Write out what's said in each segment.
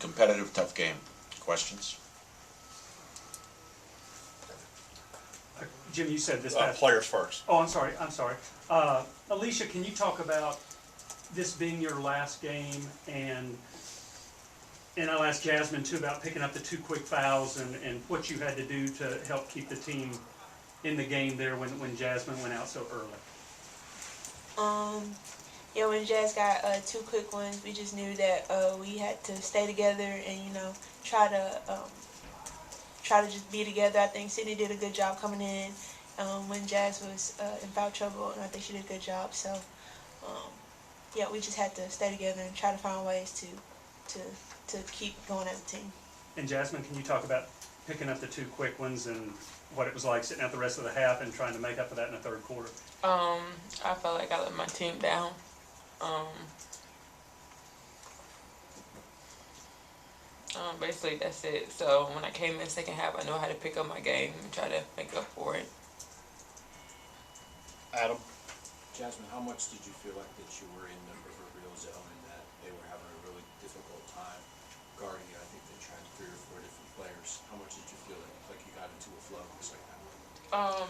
Competitive, tough game. Questions? Jim, you said this past... Players first. Oh, I'm sorry. Alicia, can you talk about this being your last game, and I'll ask Jasmine too about picking up the 2 quick fouls and what you had to do to help keep the team in the game there when Jasmine went out so early. Yeah, when Jazz got 2 quick ones, we just knew that we had to stay together and try to just be together. I think Sydney did a good job coming in when Jazz was in foul trouble, and I think she did a good job. So yeah, we just had to stay together and try to find ways to keep going as a team. And Jasmine, can you talk about picking up the 2 quick ones and what it was like sitting out the rest of the half and trying to make up for that in the third quarter? I felt like I let my team down. Basically that's it. So when I came in the second half, I know how to pick up my game and try to make up for it. Adam? Jasmine, how much did you feel like that you were in the real zone and that they were having a really difficult time guarding you? I think they tried 3 or 4 different players. How much did you feel like you got into a flow in the second half?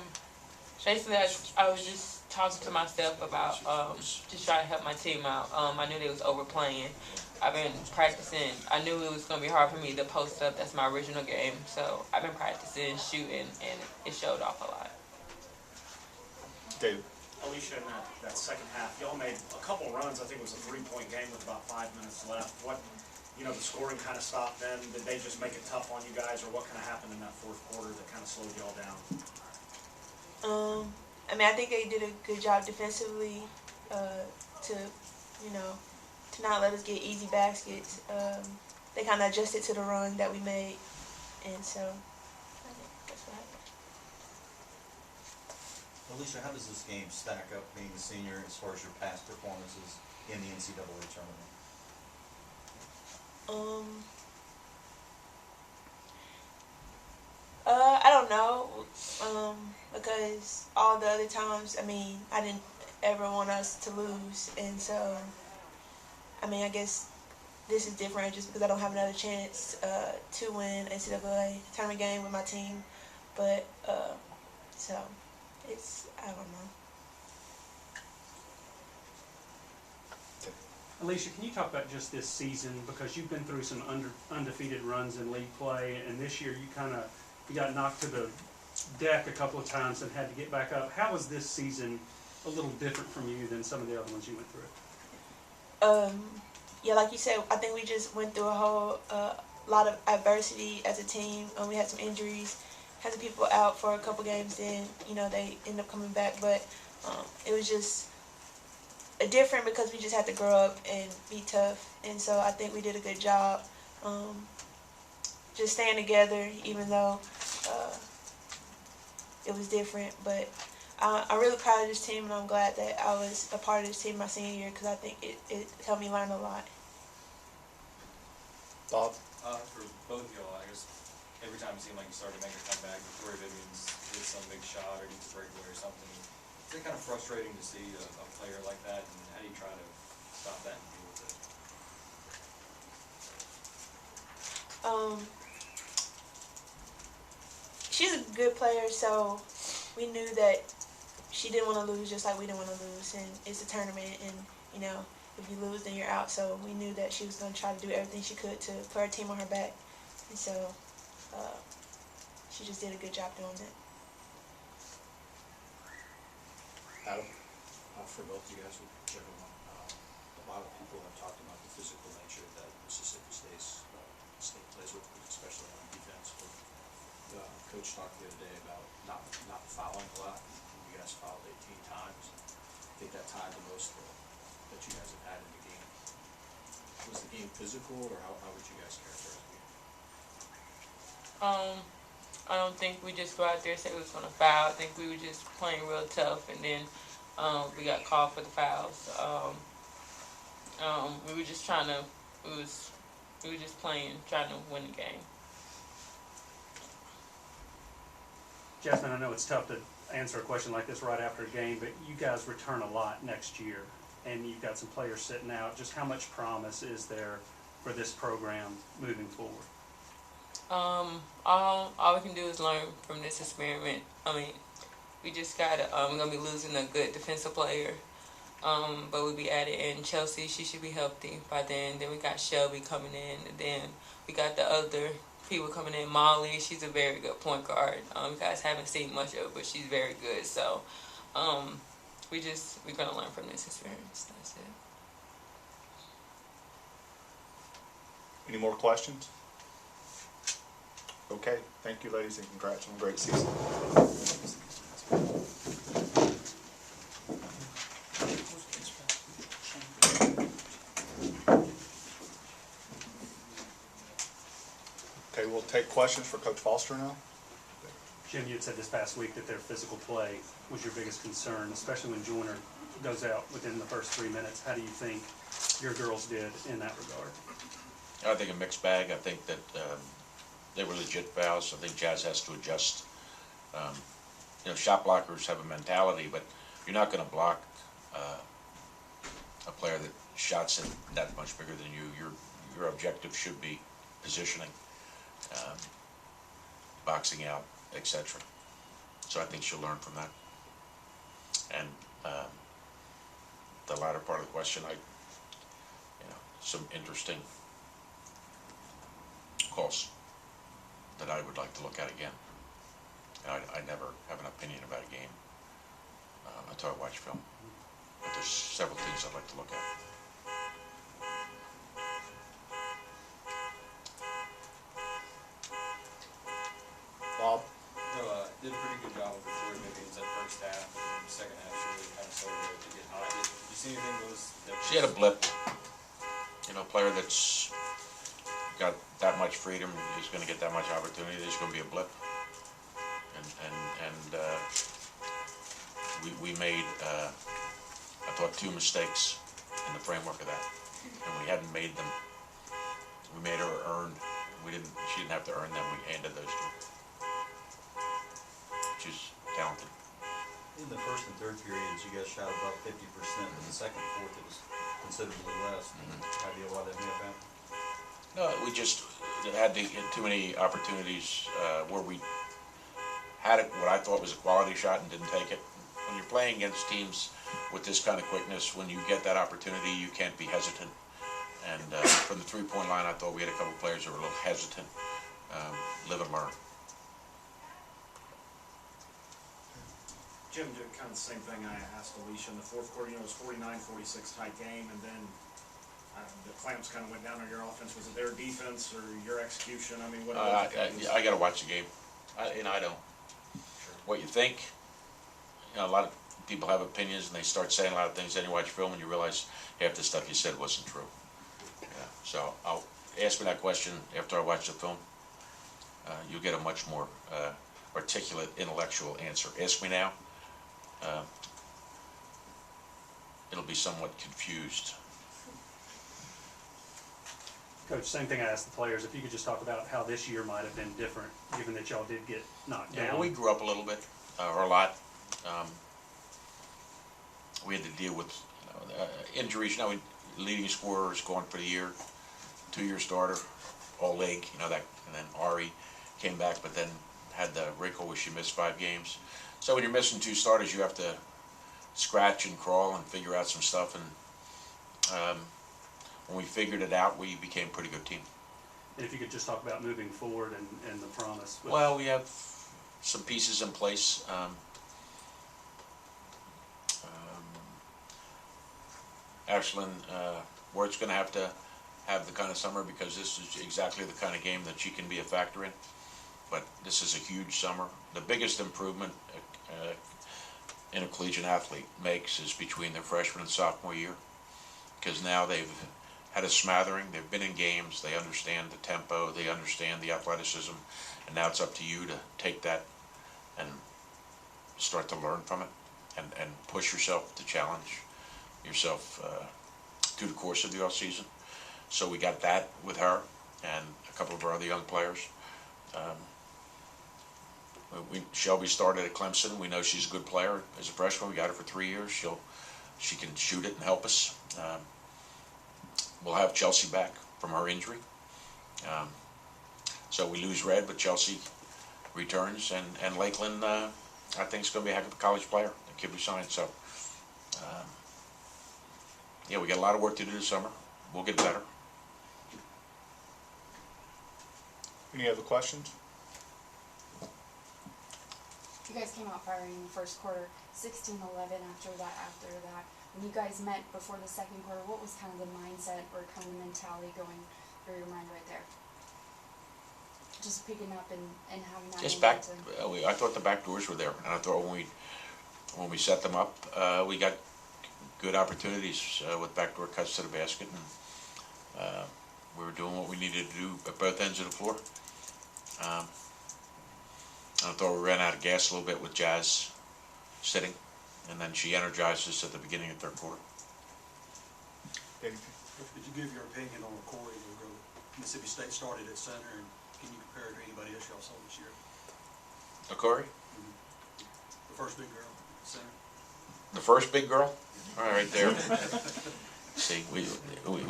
Basically, I was just talking to myself about just trying to help my team out. I knew they was overplaying. I've been practicing. I knew it was going to be hard for me to post up. That's my original game. So I've been practicing, shooting, and it showed off a lot. David? Alicia, in that second half, y'all made a couple runs. I think it was a 3-point game with about 5 minutes left. What, the scoring kind of stopped then. Did they just make it tough on you guys, or what kind of happened in that fourth quarter that kind of slowed y'all down? I think they did a good job defensively to not let us get easy baskets. They kind of adjusted to the run that we made, and so I think that's what happened. Alicia, how does this game stack up, being a senior, as far as your past performances in the NCAA tournament? I don't know, because all the other times, I didn't ever want us to lose, and so, I guess this is different just because I don't have another chance to win NCAA tournament game with my team, but, so, I don't know. Alicia, can you talk about just this season, because you've been through some undefeated runs in league play, and this year you got knocked to the deck a couple of times and had to get back up. How was this season a little different from you than some of the other ones you went through? Yeah, like you said, I think we just went through a whole lot of adversity as a team. We had some injuries, had some people out for a couple games, then they ended up coming back, but it was just different because we just had to grow up and be tough, and so I think we did a good job just staying together, even though it was different. But I'm really proud of this team, and I'm glad that I was a part of this team my senior year, because I think it helped me learn a lot. Bob? For both of y'all, I guess every time it seemed like you started to make a comeback, Victoria Vivian's did some big shot or gets a breakaway or something. Is it kind of frustrating to see a player like that, and how do you try to stop that and deal with it? She's a good player, so we knew that she didn't want to lose just like we didn't want to lose, and it's a tournament, and if you lose, then you're out. So we knew that she was going to try to do everything she could to put her team on her back, and so she just did a good job doing that. Adam? For both of you guys, whichever one. A lot of people have talked about the physical nature that Mississippi State plays with, especially on defense. But Coach talked the other day about not fouling a lot. You guys fouled 18 times. I think that tied the most that you guys have had in the game. Was the game physical, or how would you guys characterize the game? I don't think we just go out there and say we was gonna foul. I think we were just playing real tough, and then we got called for the fouls. We were just we were just playing, trying to win the game. Jasmine, I know it's tough to answer a question like this right after a game, but you guys return a lot next year, and you've got some players sitting out. Just how much promise is there for this program moving forward? All we can do is learn from this experiment. I mean, we just gotta, we're gonna be losing a good defensive player. But we'll be added in Chelsea. She should be healthy by then. Then we got Shelby coming in. And then we got the other people coming in. Molly, she's a very good point guard. You guys haven't seen much of her, but she's very good. So, we're gonna learn from this experience. That's it. Any more questions? Okay, thank you, ladies, and congrats on a great season. Okay, we'll take questions for Coach Foster now. Jim, you had said this past week that their physical play was your biggest concern, especially when Joyner goes out within the first 3 minutes. How do you think your girls did in that regard? I think a mixed bag. I think that they were legit fouls. I think Jazz has to adjust. Shot blockers have a mentality, but you're not going to block a player that shots it that much bigger than you. Your objective should be positioning, boxing out, etc. So I think she'll learn from that. And the latter part of the question, some interesting calls that I would like to look at again. I never have an opinion about a game until I watch film, but there's several things I'd like to look at. Bob? Did a pretty good job with Victoria Vivian's that first half, and then the second half she really kind of started to get hot. Did you see anything that She had a blip. A player that's got that much freedom is going to get that much opportunity. There's going to be a blip, and we made I thought 2 mistakes in the framework of that, and we hadn't made them. We made her earn. She didn't have to earn them. We handed those to her. She's talented. In the first and third periods, you guys shot about 50%. In the second and fourth, it was considerably less. How do you know why that may have happened? No, we just had too many opportunities where we had what I thought was a quality shot and didn't take it. When you're playing against teams with this kind of quickness, when you get that opportunity, you can't be hesitant. And from the three-point line, I thought we had a couple players that were a little hesitant. Live and learn. Jim did kind of the same thing I asked Alicia in the fourth quarter. It was 49-46 tight game, and then the clamps kind of went down on your offense. Was it their defense or your execution? I mean, what? I got to watch the game. I don't. Sure. What you think? A lot of people have opinions, and they start saying a lot of things. Then you watch film, and you realize half the stuff you said wasn't true. Yeah. So ask me that question after I watch the film. You'll get a much more articulate, intellectual answer. Ask me now. It'll be somewhat confused. Coach, same thing I asked the players. If you could just talk about how this year might have been different, given that y'all did get knocked down. Yeah, we grew up a little bit, or a lot. We had to deal with injuries. Leading scorers going for the year, 2-year starter, all leg, that, and then Ari came back, but then had the wrinkle where she missed 5 games. So when you're missing 2 starters, you have to scratch and crawl and figure out some stuff. And when we figured it out, we became a pretty good team. And if you could just talk about moving forward and the promise. Well, we have some pieces in place. Ashlyn Wert's going to have the kind of summer, because this is exactly the kind of game that she can be a factor in. But this is a huge summer. The biggest improvement in a collegiate athlete makes is between their freshman and sophomore year, because now they've had a smattering. They've been in games. They understand the tempo. They understand the athleticism. And now it's up to you to take that and start to learn from it and push yourself to challenge yourself through the course of the off season. So we got that with her and a couple of our other young players. Shelby started at Clemson. We know she's a good player as a freshman. We got her for 3 years. She can shoot it and help us. We'll have Chelsea back. from her injury. So we lose Red, but Chelsea returns, and Lakeland, I think is going to be a heck of a college player. The kid we signed. So, yeah, we got a lot of work to do this summer. We'll get better. Any other questions? You guys came out firing in the first quarter, 16-11 after that. When you guys met before the second quarter, what was kind of the mindset or kind of the mentality going through your mind right there? Just picking up and having that Just back. momentum. I thought the back doors were there, and I thought when we set them up, we got good opportunities with backdoor cuts to the basket, and we were doing what we needed to do at both ends of the floor. I thought we ran out of gas a little bit with Jazz sitting, and then she energized us at the beginning of third quarter. Anything? Could you give your opinion on Corey? Mississippi State started at center, and can you compare it to anybody else y'all saw this year? Corey? The first big girl at center. The first big girl? All right, there. See, we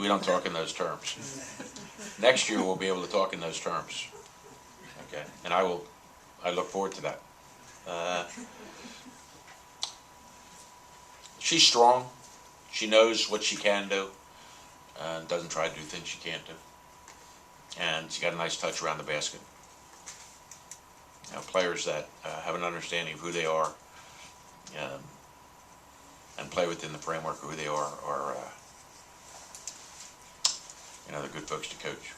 don't talk in those terms. Next year we'll be able to talk in those terms. Okay, and I look forward to that. She's strong. She knows what she can do, and doesn't try to do things she can't do. And she got a nice touch around the basket. Players that have an understanding of who they are, and play within the framework of who they are they're good folks to coach.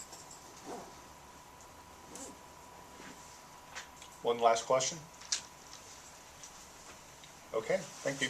One last question? Okay, thank you.